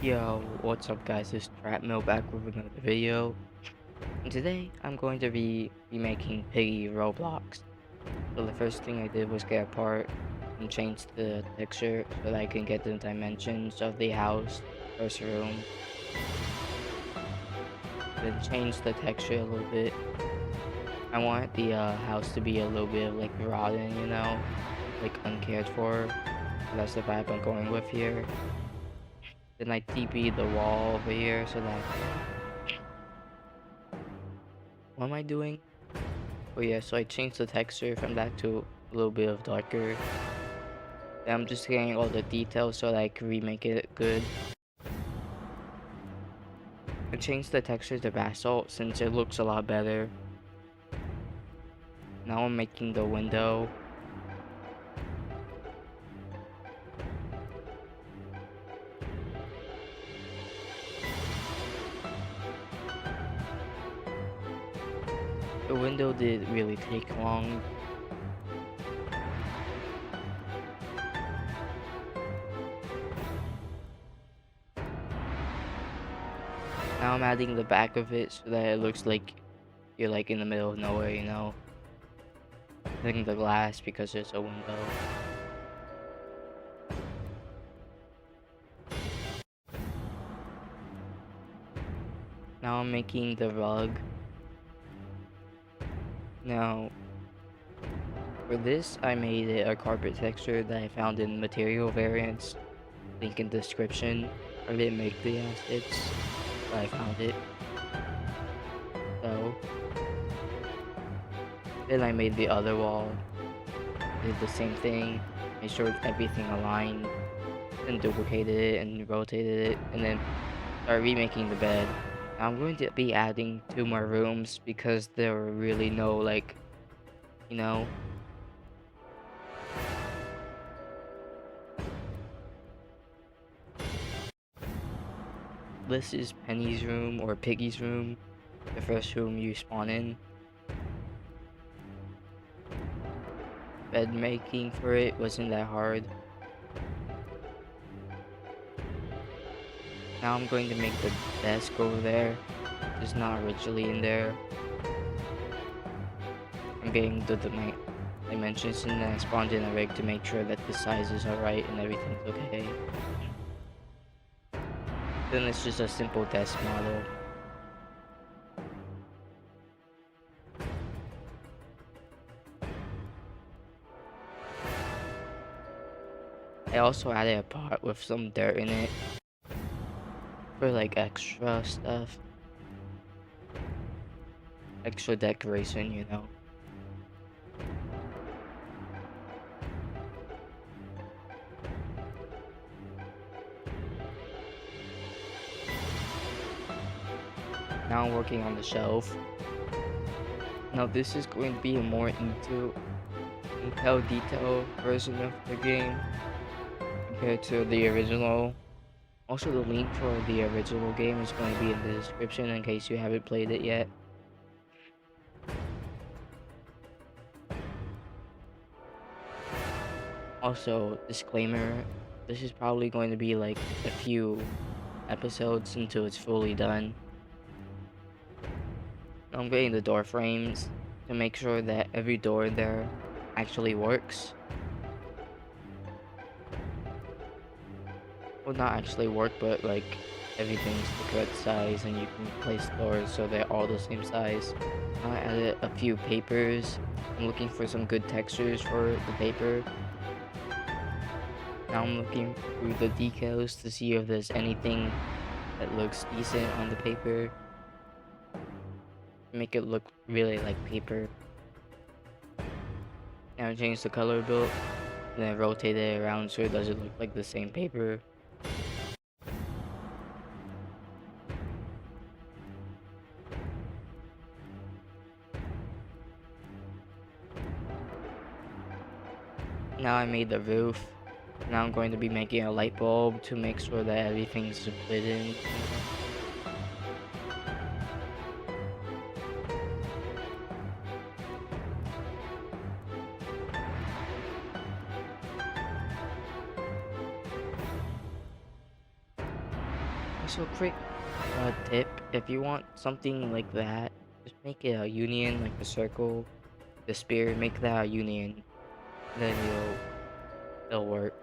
Yo, what's up guys, it's Trapmill back with another video. And today I'm going to be making Piggy Roblox. So the first thing I did was get a part and change the texture so that I can get the dimensions of the house, first room. Then change the texture a little bit. I want the house to be a little bit like rotten, like uncared for. So that's the vibe I'm going with here. Then I TP the wall over here so that... What am I doing? Oh yeah, so I changed the texture from that to a little bit of darker. Then I'm just getting all the details so that I can remake it good. I changed the texture to basalt since it looks a lot better. Now I'm making the window. The window didn't really take long. Now I'm adding the back of it so that it looks like you're like in the middle of nowhere. Adding the glass because there's a window. Now I'm making the rug. Now, for this, I made it a carpet texture that I found in material variants. Link in description. I didn't make the assets, but I found it. So, then I made the other wall. Did the same thing. Made sure everything aligned. Then duplicated it and rotated it. And then started remaking the bed. Now I'm going to be adding 2 more rooms because there were really no, you know, this is Penny's room or Piggy's room, the first room you spawn in. Bed making for it wasn't that hard. Now I'm going to make the desk over there. It's not originally in there. I'm getting the dimensions and then I spawned in a rig to make sure that the sizes are right and everything's okay. Then it's just a simple desk model. I also added a pot with some dirt in it for like extra stuff. Extra decoration. Now I'm working on the shelf. Now this is going to be a more detail version of the game compared to the original. Also, the link for the original game is going to be in the description in case you haven't played it yet. Also, disclaimer, this is probably going to be like a few episodes until it's fully done. I'm getting the door frames to make sure that every door in there actually works. Well, not actually work, but like everything's the correct size and you can place doors so they're all the same size. I added a few papers. I'm looking for some good textures for the paper. Now I'm looking through the decals to see if there's anything that looks decent on the paper. Make it look really like paper. Now I change the color build, and then rotate it around so it doesn't look like the same paper. Now I made the roof. Now I'm going to be making a light bulb to make sure that everything's split in. So quick tip, if you want something like that, just make it a union, like the circle, the spear, make that a union. Then it'll work.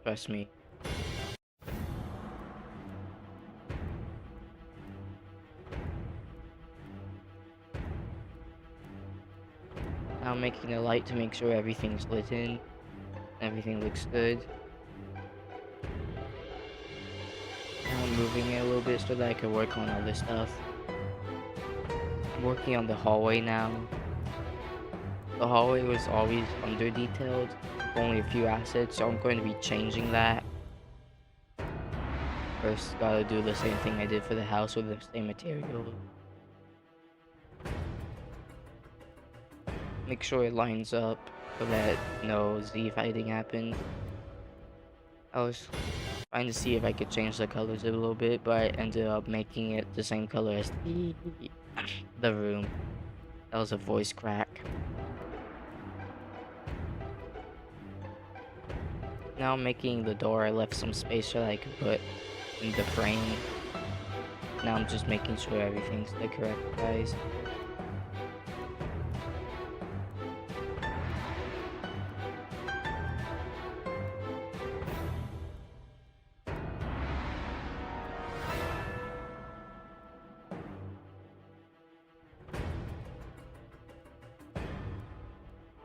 Trust me. Now I'm making a light to make sure everything's lit in. Everything looks good. Now I'm moving it a little bit so that I can work on other stuff. I'm working on the hallway now. The hallway was always under detailed, with only a few assets, so I'm going to be changing that. First, gotta do the same thing I did for the house with the same material. Make sure it lines up so that no Z fighting happened. I was trying to see if I could change the colors a little bit, but I ended up making it the same color as the room. That was a voice crack. Now I'm making the door. I left some space so that I could put in the frame. Now I'm just making sure everything's the correct size.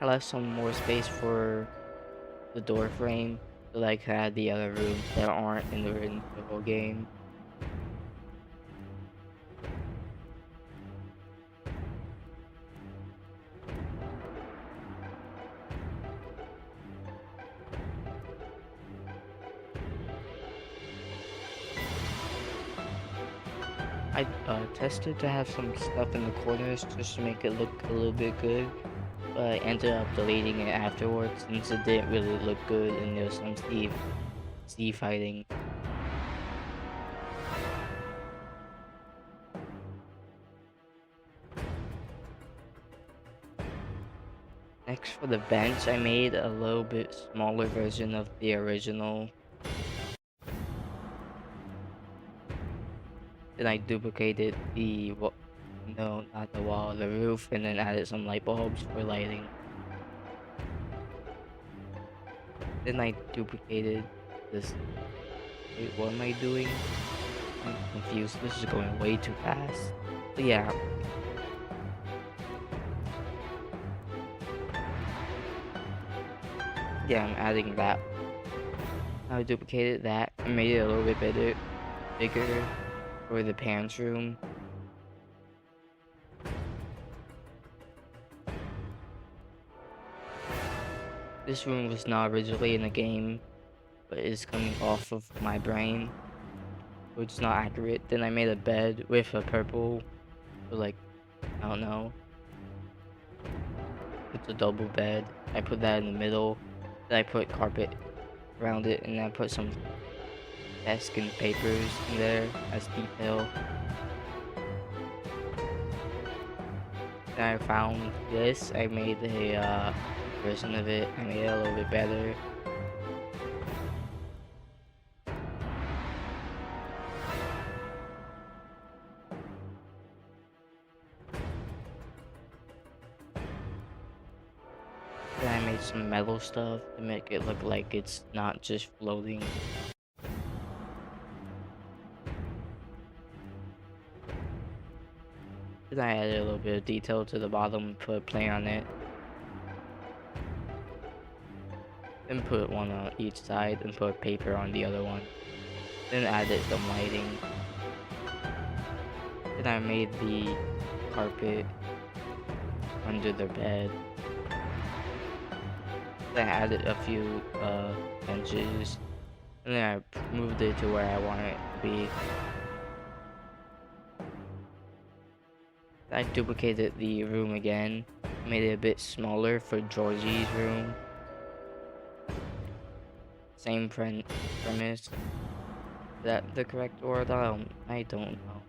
I left some more space for the door frame so that I could add the other rooms that aren't in the whole game. I tested to have some stuff in the corners just to make it look a little bit good, but I ended up deleting it afterwards since it didn't really look good and there was some Steve fighting. Next for the bench, I made a little bit smaller version of the original. Then I duplicated no, not the wall, the roof, and then added some light bulbs for lighting. Then I duplicated this. Wait, what am I doing? I'm confused. This is going way too fast. But yeah. Yeah, I'm adding that. I duplicated that and made it a little bit bigger for the parents' room. This room was not originally in the game, but it's coming off of my brain, so it's not accurate. Then I made a bed with a purple, or like, I don't know. It's a double bed. I put that in the middle. Then I put carpet around it, and then I put some desk and papers in there as detail. Then I found this. I made a version of it. I made it a little bit better. Then I made some metal stuff to make it look like it's not just floating. Then I added a little bit of detail to the bottom and put play on it. Then put one on each side and put paper on the other one. Then added some lighting. Then I made the carpet under the bed. Then I added a few benches. And then I moved it to where I want it to be. I duplicated the room again, made it a bit smaller for Georgie's room. Same premise. Is that the correct word? I don't know.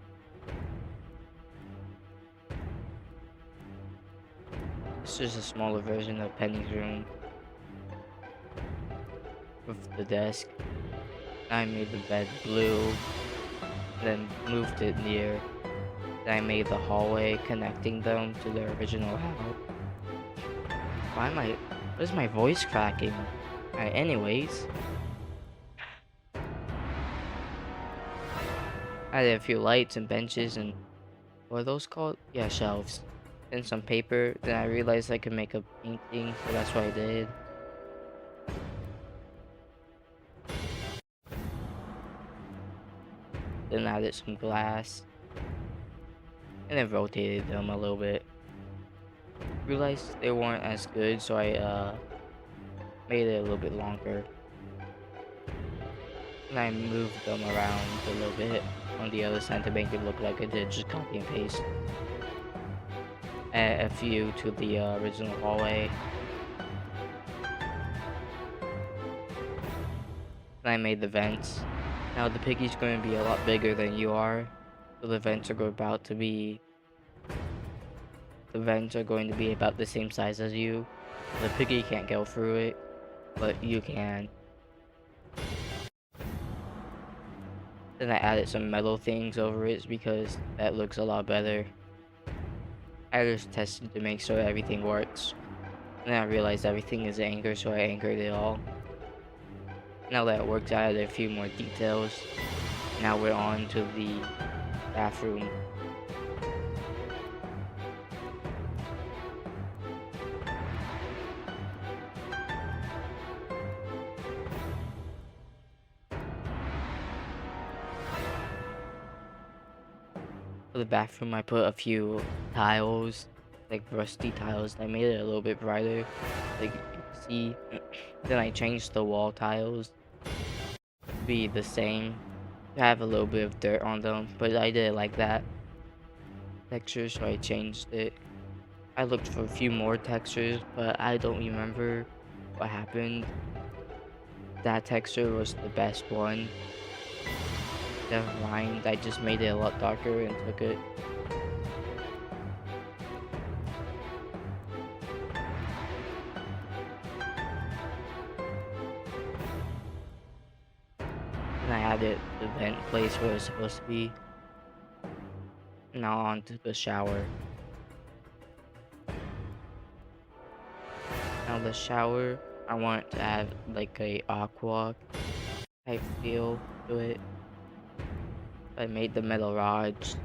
This is a smaller version of Penny's room with the desk. I made the bed blue, then moved it near. Then I made the hallway connecting them to their original house. Why am I... What is my voice cracking? Alright, anyways. I added a few lights and benches and... What are those called? Yeah, shelves. Then some paper. Then I realized I could make a painting, so that's what I did. Then I added some glass. And then rotated them a little bit. Realized they weren't as good, so I made it a little bit longer. And I moved them around a little bit on the other side to make it look like I did just copy and paste. Add a few to the original hallway. And I made the vents. Now the piggy's going to be a lot bigger than you are, so the vents are about to be about the same size as you. The piggy can't go through it, but you can. Then I added some metal things over it because that looks a lot better. I just tested to make sure everything works. Then I realized everything is anchored, so I anchored it all. Now that it works, I added a few more details. Now we're on to the bathroom. For the bathroom, I put a few tiles, like rusty tiles. I made it a little bit brighter, like you can see. Then I changed the wall tiles to be the same. I have a little bit of dirt on them, but I did it like that texture, so I changed it. I looked for a few more textures, but I don't remember what happened. That texture was the best one. Never mind, I just made it a lot darker and took it. And I added the vent place where it's supposed to be. Now onto the shower. Now the shower, I want to add like a aqua type feel to it. I made the metal rods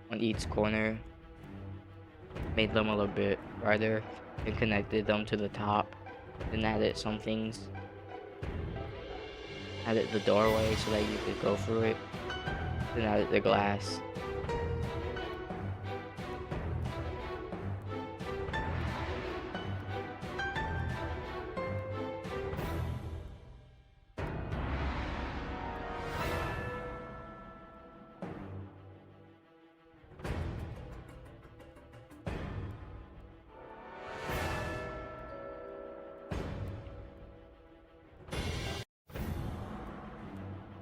on each corner, made them a little bit brighter, and connected them to the top. Then added some things. Added the doorway so that you could go through it. Then added the glass.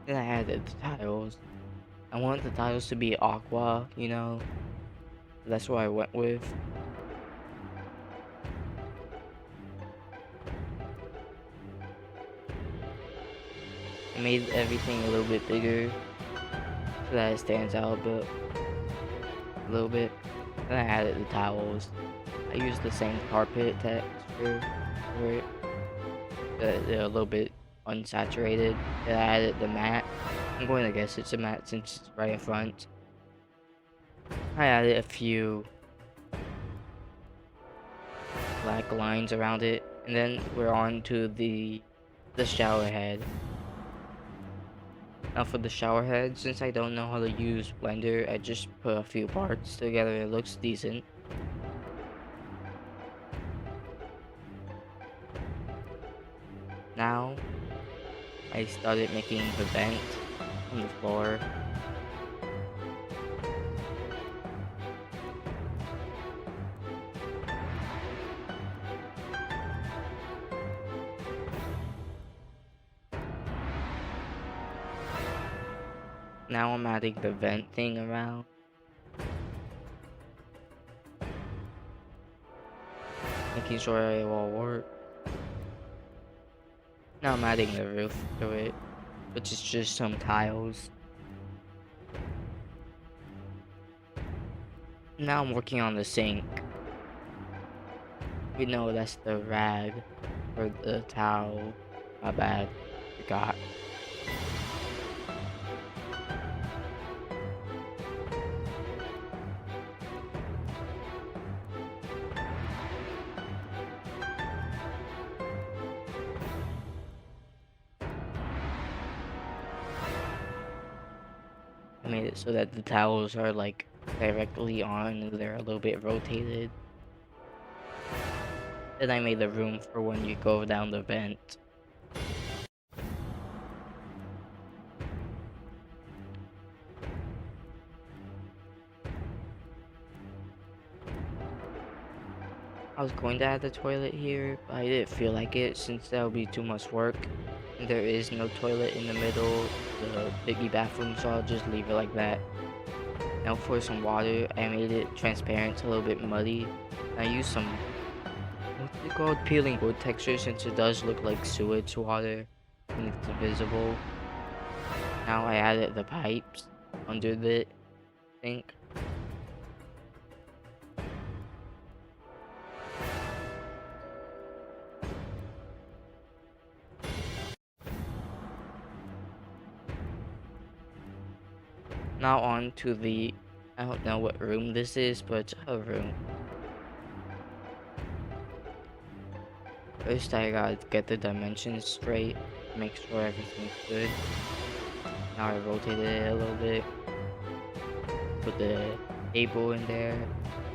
Then I added the tiles. I want the tiles to be aqua, you know. That's what I went with. I made everything a little bit bigger so that it stands out a little bit. Then I added the towels. I used the same carpet texture for it. They're a little bit unsaturated. Then I added the mat. I'm going to guess it's a mat since it's right in front. I added a few black lines around it, and then we're on to the shower head. Now for the shower head, since I don't know how to use Blender, I just put a few parts together. It looks decent. Now I started making the vent on the floor. Now I'm adding the vent thing around. Making sure it all works. Now I'm adding the roof to it. which is just some tiles. Now I'm working on the sink. We know that's the rag for the towel. My bad. Forgot. I made it so that the towels are like directly on and they're a little bit rotated. Then I made the room for when you go down the vent. I was going to add the toilet here, but I didn't feel like it since that would be too much work. And there is no toilet in the middle, the Piggy bathroom, so I'll just leave it like that. Now for some water, I made it transparent, it's a little bit muddy. I used some, what's it called, peeling wood texture since it does look like sewage water and it's invisible. Now I added the pipes under the sink. Now on to the, I don't know what room this is, but it's a room. First I gotta get the dimensions straight, make sure everything's good. Now I rotated it a little bit. Put the table in there,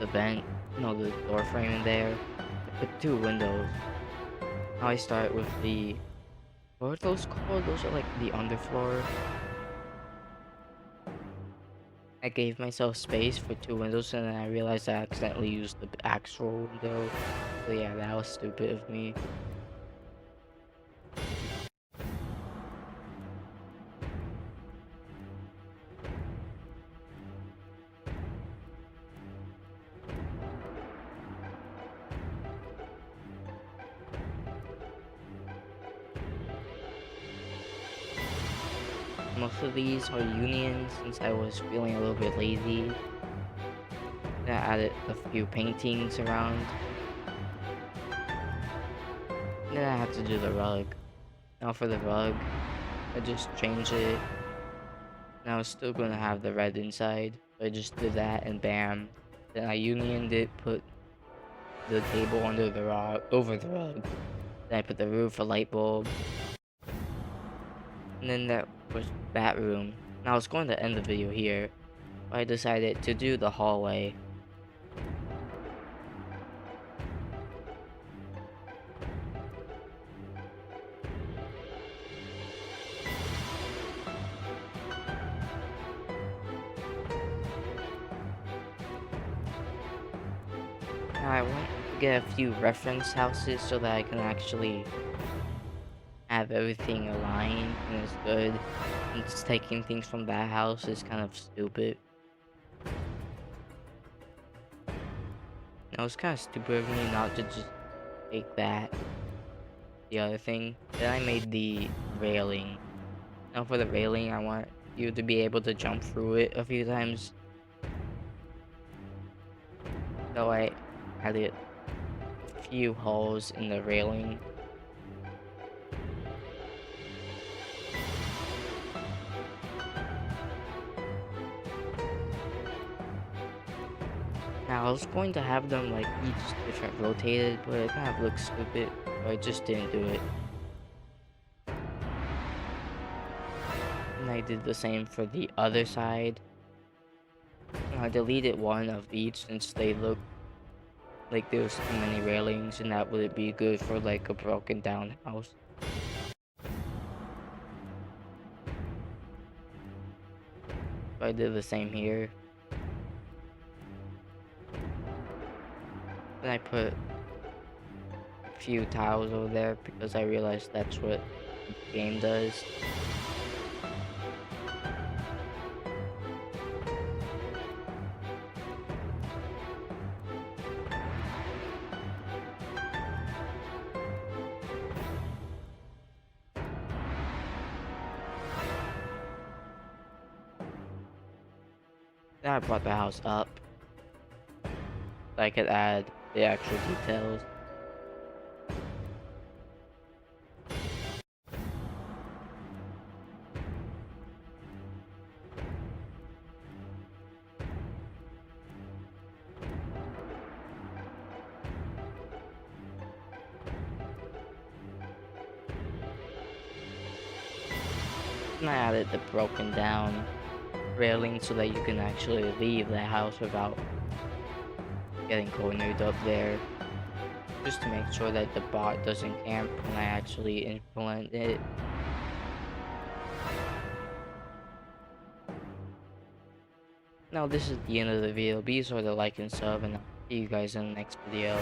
the vent, no, the door frame in there. I put 2 windows. Now I start with the, what are those called? Those are like the underfloor. I gave myself space for 2 windows and then I realized I accidentally used the actual window. So yeah, that was stupid of me. Most of these are unions since I was feeling a little bit lazy. Then I added a few paintings around. And then I have to do the rug. Now for the rug, I just changed it. Now it's still gonna have the red inside. So I just did that and bam. Then I unioned it, put the table under the rug, over the rug. Then I put the roof, a light bulb. And then that was that room. Now I was going to end the video here, but I decided to do the hallway. Now I want to get a few reference houses so that I can actually have everything aligned and it's good. And just taking things from that house is kind of stupid. Now it's kind of stupid of me not to just take that. The other thing. Then I made the railing. Now for the railing, I want you to be able to jump through it a few times. So I added a few holes in the railing. Now I was going to have them like each different rotated, but it kind of looks stupid, so I just didn't do it. And I did the same for the other side. I deleted one of each since they look like there was too many railings and that wouldn't be good for like a broken down house. So I did the same here. Then I put a few tiles over there because I realized that's what the game does. Then I brought the house up so I could add the actual details. And I added the broken down railing so that you can actually leave the house without getting cornered up there. Just to make sure that the bot doesn't camp when I actually implement it. Now this is the end of the video. Be sure to like and sub, and I'll see you guys in the next video.